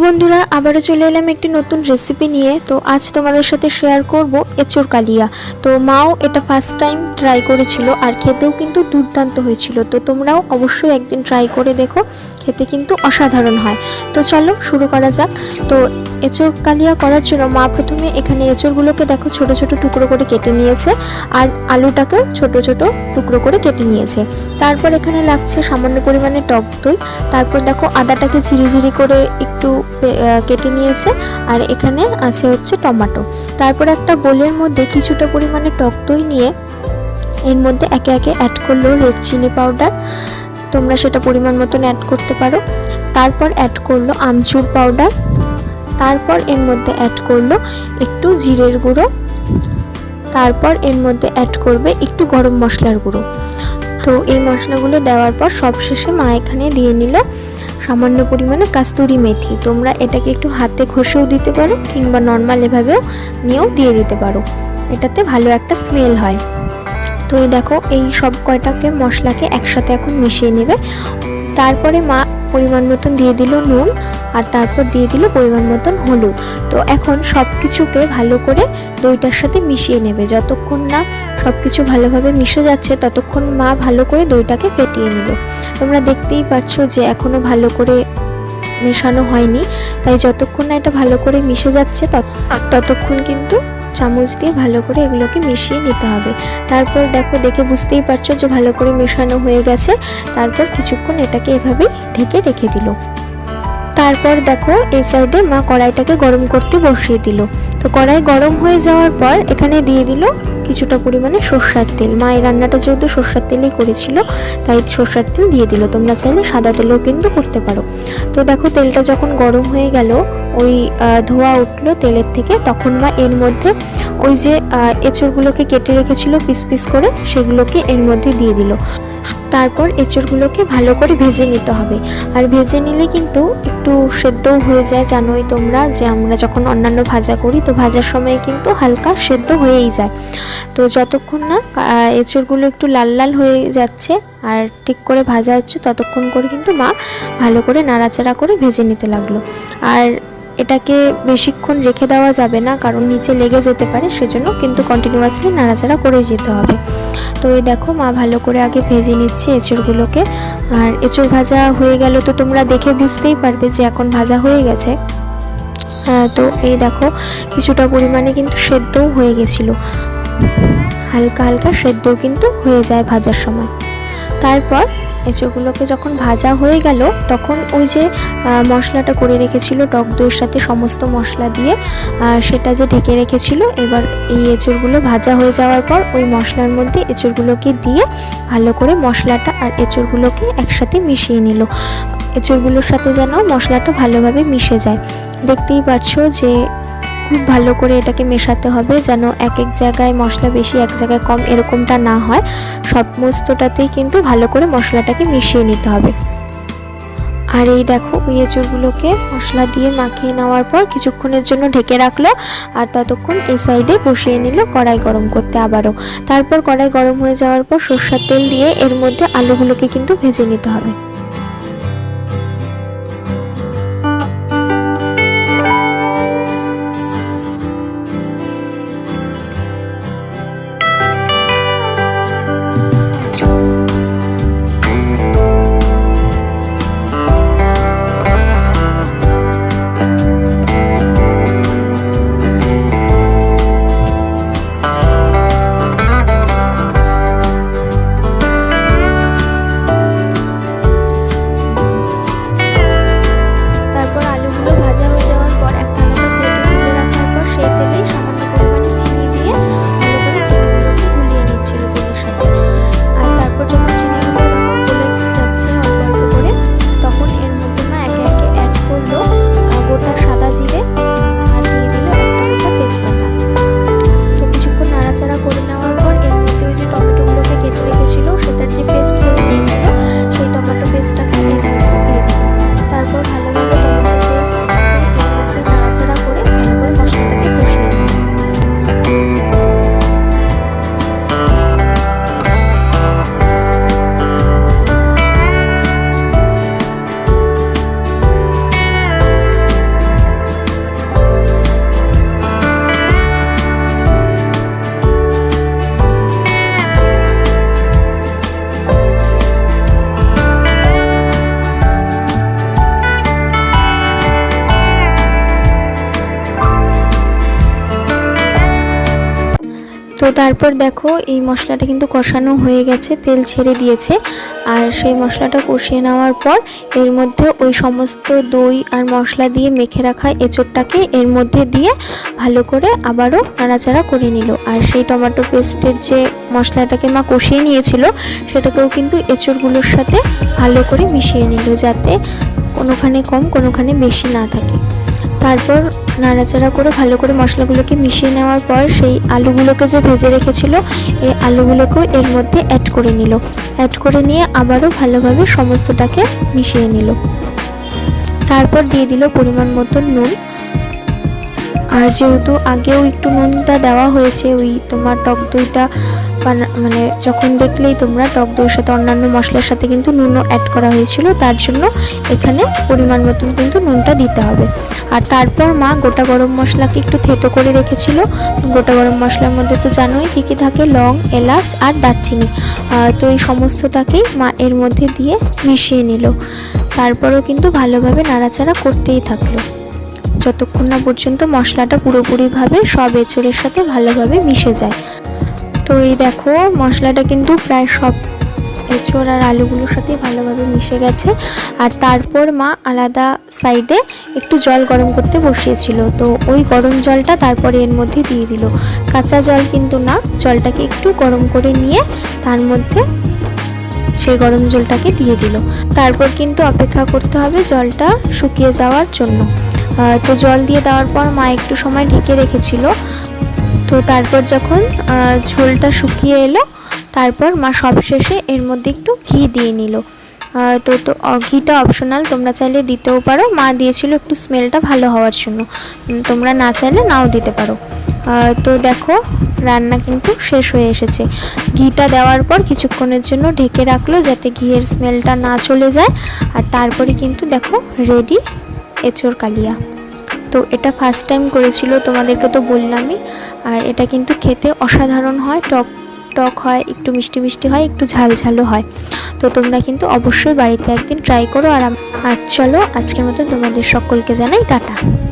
বন্ধুরা, আবারও চলে এলাম একটি নতুন রেসিপি নিয়ে। তো আজ তোমাদের সাথে শেয়ার করব এঁচোড় কালিয়া। তো মাও এটা ফার্স্ট টাইম ট্রাই করেছিল আর খেতেও কিন্তু দুর্দান্ত হয়েছিল। তো তোমরাও অবশ্যই একদিন ট্রাই করে দেখো, খেতে কিন্তু অসাধারণ হয়। তো চলো শুরু করা যাক। তো এঁচোড় কালিয়া করার জন্য মা প্রথমে এখানে এঁচোড়গুলোকে দেখো ছোট ছোট টুকরো করে কেটে নিয়েছে, আর আলুটাকেও ছোট ছোট টুকরো করে কেটে নিয়েছে। তারপর এখানে লাগছে সামান্য পরিমাণে টক দই। তারপর দেখো আদাটাকে ঝিরিঝিরি করে একটু কেটে নিয়েছে, আর এখানে আছে হচ্ছে টমেটো। তারপর একটা বোলের মধ্যে কিছুটা পরিমাণে টক দই নিয়ে এর মধ্যে একে একে অ্যাড করলো রেড চিলি পাউডার, তোমরা সেটা পরিমাণ মতন অ্যাড করতে পারো। তারপর অ্যাড করলো আমচুর পাউডার। তারপর এর মধ্যে অ্যাড করলো একটু জিরের গুঁড়ো। তারপর এর মধ্যে অ্যাড করবে একটু গরম মশলার গুঁড়ো। তো এই মশলাগুলো দেওয়ার পর সবশেষে মা এখানে দিয়ে নিল সামান্য পরিমাণে কাস্তুরি মেথি। তোমরা এটাকে একটু হাতে ঘষেও দিতে পারো কিংবা নর্মাল এভাবেও নিয়েও দিয়ে দিতে পারো, এটাতে ভালো একটা স্মেল হয়। তো এই দেখো এই সব কয়টাকে মশলাকে একসাথে এখন মিশিয়ে নেবে। তারপরে মা পরিমাণ মতন দিয়ে দিল নুন, আর তারপর দিয়ে দিল পরিমাণ মতন হলুদ। তো এখন সব কিছুকে ভালো করে দইটার সাথে মিশিয়ে নেবে। যতক্ষণ না সব কিছু ভালোভাবে মিশে যাচ্ছে ততক্ষণ মা ভালো করে দইটাকে ফেটিয়ে নিল। তোমরা দেখতেই পাচ্ছ যে এখনও ভালো করে মেশানো হয়নি, তাই যতক্ষণ না এটা ভালো করে মিশে যাচ্ছে ততক্ষণ কিন্তু চামচ দিয়ে ভালো করে এগুলোকে মিশিয়ে নিতে হবে। তারপর দেখো, দেখে বুঝতেই পারছো যে ভালো করে মেশানো হয়ে গেছে। তারপর কিছুক্ষণ এটাকে এভাবেই ঢেকে রেখে দিল। তারপর দেখো এই সাইডে মা কড়াইটাকে গরম করতে বসিয়ে দিল। তো কড়াই গরম হয়ে যাওয়ার পর এখানে দিয়ে দিল কিছুটা পরিমাণে সরষের তেল। মা এই রান্নাটা যেহেতু সরষের তেলেই করেছিল তাই সরষের তেল দিয়ে দিল, তোমরা চাইলে সাদা তেলেও কিন্তু করতে পারো। তো দেখো তেলটা যখন গরম হয়ে গেল, ওই ধোঁয়া উঠলো তেলের থেকে, তখন মা এর মধ্যে ওই যে এঁচোড়গুলোকে কেটে রেখেছিল পিস পিস করে, সেগুলোকে এর মধ্যে দিয়ে দিল। তারপর এঁচোড়গুলোকে ভালো করে ভেজে নিতে হবে। আর ভেজে নিলে কিন্তু একটু সেদ্ধও হয়ে যায়। জানোই তোমরা যে আমরা যখন অন্যান্য ভাজা করি তো ভাজার সময় কিন্তু হালকা সেদ্ধ হয়েই যায়। তো যতক্ষণ না এঁচোড়গুলো একটু লাল লাল হয়ে যাচ্ছে আর ঠিক করে ভাজা হচ্ছে ততক্ষণ করে কিন্তু মা ভালো করে নাড়াচাড়া করে ভেজে নিতে লাগলো। আর এটাকে বেশিক্ষণ রেখে দেওয়া যাবে না, কারণ নিচে লেগে যেতে পারে, সেজন্য কিন্তু কন্টিনিউয়াসলি নাড়াচাড়া করে যেতে হবে। তো এই দেখো মা ভালো করে আগে ভেজে নিচ্ছে এঁচোড়গুলোকে। আর এঁচোড় ভাজা হয়ে গেল তো তোমরা দেখে বুঝতেই পারবে যে এখন ভাজা হয়ে গেছে। তো এই দেখো কিছুটা পরিমাণে কিন্তু সেদ্ধও হয়ে গেছিলো, হালকা হালকা সেদ্ধও কিন্তু হয়ে যায় ভাজার সময়। তারপর এঁচোড়গুলোকে যখন ভাজা হয়ে গেল তখন ওই যে মশলাটা করে রেখেছিল টক দইয়ের সাথে সমস্ত মশলা দিয়ে, সেটা যে ঢেকে রেখেছিল, এবার এই এঁচোড়গুলো ভাজা হয়ে যাওয়ার পর ওই মশলার মধ্যে এঁচোড়গুলোকে দিয়ে ভালো করে মশলাটা আর এঁচোড়গুলোকে একসাথে মিশিয়ে নিল। এঁচোড়গুলোর সাথে যেন মশলাটা ভালোভাবে মিশে যায়। দেখতেই পাচ্ছ যে খুব ভালো করে এটাকে মেশাতে হবে, যেন এক এক জায়গায় মশলা বেশি এক জায়গায় কম এরকমটা না হয়। সমস্তটাতেই কিন্তু ভালো করে মশলাটাকে মিশিয়ে নিতে হবে। আর এই দেখো ওই এঁচোড়গুলোকে মশলা দিয়ে মাখিয়ে নেওয়ার পর কিছুক্ষণের জন্য ঢেকে রাখলো, আর ততক্ষণ এই সাইডে বসিয়ে নিল কড়াই গরম করতে আবারও। তারপর কড়াই গরম হয়ে যাওয়ার পর সরষের তেল দিয়ে এর মধ্যে আলুগুলোকে কিন্তু ভেজে নিতে হবে। তারপর দেখো এই মশলাটা কিন্তু কষানো হয়ে গেছে, তেল ছেড়ে দিয়েছে। আর সেই মশলাটা কষিয়ে নেওয়ার পর এর মধ্যে ওই সমস্ত দই আর মশলা দিয়ে মেখে রাখা এঁচোড়টাকে এর মধ্যে দিয়ে ভালো করে আবারও নাড়াচাড়া করে নিল। আর সেই টমেটো পেস্টের যে মশলাটাকে মা কষিয়ে নিয়েছিল সেটাকেও কিন্তু এঁচোড়গুলোর সাথে ভালো করে মিশিয়ে নিল, যাতে কোনোখানে কম কোনোখানে বেশি না থাকে। তারপর নাড়াচাড়া করে ভালো করে মশলাগুলোকে মিশিয়ে নেওয়ার পর সেই আলুগুলোকে যে ভেজে রেখেছিল এই আলুগুলোকেও এর মধ্যে অ্যাড করে নিল। অ্যাড করে নিয়ে আবারও ভালোভাবে সমস্তটাকে মিশিয়ে নিল। তারপর দিয়ে দিল পরিমাণ মতো নুন। আর যেহেতু আগেও একটু নুনটা দেওয়া হয়েছে, ওই তোমার টক দইটা মানে যখন দেখলেই তোমরা টক দইয়ের সাথে অন্যান্য মশলার সাথে কিন্তু নুনও অ্যাড করা হয়েছিল, তার জন্য এখানে পরিমাণ মতন কিন্তু নুনটা দিতে হবে। আর তারপর মা গোটা গরম মশলাকে একটু থেতো করে রেখেছিল। গোটা গরম মশলার মধ্যে তো জানোই কী কী থাকে, লং, এলাচ আর দারচিনি। তো এই সমস্তটাকেই মা এর মধ্যে দিয়ে মিশিয়ে নিল। তারপরেও কিন্তু ভালোভাবে নাড়াচাড়া করতেই থাকলো যতক্ষণ না পর্যন্ত মশলাটা পুরোপুরিভাবে সব এঁচোড়ের সাথে ভালোভাবে মিশে যায়। তো এই দেখো মশলাটা কিন্তু প্রায় সব এঁচোড় আর আলুগুলোর সাথে ভালোভাবে মিশে গেছে। আর তারপর মা আলাদা সাইডে একটু জল গরম করতে বসিয়েছিল, তো ওই গরম জলটা তারপরে এর মধ্যে দিয়ে দিল। কাঁচা জল কিন্তু না, জলটাকে একটু গরম করে নিয়ে তার মধ্যে সেই গরম জলটাকে দিয়ে দিল। তারপর কিন্তু অপেক্ষা করতে হবে জলটা শুকিয়ে যাওয়ার জন্য। তো জল দিয়ে দেওয়ার পর মা একটু সময় ঢেকে রেখেছিল। তো তারপর যখন ঝোলটা শুকিয়ে এলো তারপর মা সবশেষে এর মধ্যে একটু ঘি দিয়ে নিল। তো ঘিটা অপশনাল, তোমরা চাইলে দিতেও পারো। মা দিয়েছিল একটু স্মেলটা ভালো হওয়ার জন্য, তোমরা না চাইলে নাও দিতে পারো। তো দেখো রান্না কিন্তু শেষ হয়ে এসেছে। ঘিটা দেওয়ার পর কিছুক্ষণের জন্য ঢেকে রাখলো যাতে ঘিয়ের স্মেলটা না চলে যায়। আর তারপরে কিন্তু দেখো রেডি এঁচোড় কালিয়া। তো এটা ফার্স্ট টাইম করেছিল, তোমাদেরকে তো বললামই। আর এটা কিন্তু খেতে অসাধারণ হয়, টক টক হয়, একটু মিষ্টি মিষ্টি হয়, একটু ঝাল ঝালও হয়। তো তোমরা কিন্তু অবশ্যই বাড়িতে একদিন ট্রাই করো। আর চলো আজকের মতো তোমাদের সকলকে জানাই টাটা।